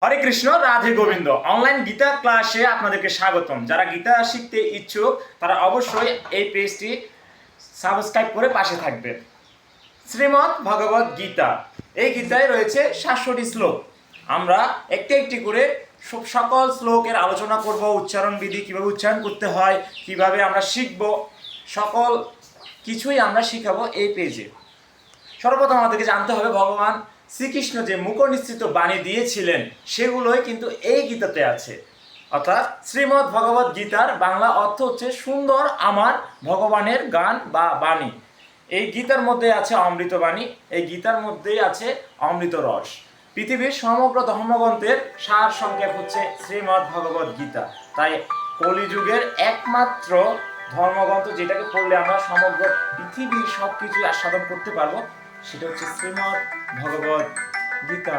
হরে Krishna, Radhe Govinda. Online Gita ক্লাসে আপনাদেরকে স্বাগতম। যারা গীতা শিখতে ইচ্ছুক তারা অবশ্যই এই পেজটি সাবস্ক্রাইব করে পাশে থাকবেন। শ্রীমদ্ ভগবত গীতা, এই গীতায় রয়েছে 700টি শ্লোক। আমরা একটি একটি করে সকল শ্লোকের আলোচনা করব, উচ্চারণ বিধি কীভাবে উচ্চারণ করতে হয়, কিভাবে আমরা শিখব, সকল কিছুই আমরা শিখাবো এই পেজে। সর্বপ্রথম আমাদেরকে জানতে হবে ভগবান শ্রীকৃষ্ণ যে মুখ নিঃসৃত বাণী দিয়েছিলেন সেগুলোই কিন্তু এই গীতাতে আছে। অর্থাৎ শ্রীমদ্ ভগবত গীতার বাংলা অর্থ হচ্ছে সুন্দর আমার ভগবানের গান বা বাণী। এই গীতার মধ্যে আছে অমৃত বাণী, এই গীতার মধ্যেই আছে অমৃত রস। পৃথিবীর সমগ্র ধর্মগ্রন্থের সার সংক্ষেপ হচ্ছে শ্রীমদ্ ভগবত গীতা। তাই কলিযুগের একমাত্র ধর্মগ্রন্থ যেটাকে পড়লে আমরা সমগ্র পৃথিবীর সব কিছুই আস্বাদন করতে পারবো, সেটা হচ্ছে শ্রীমদ্ ভগবত গীতা।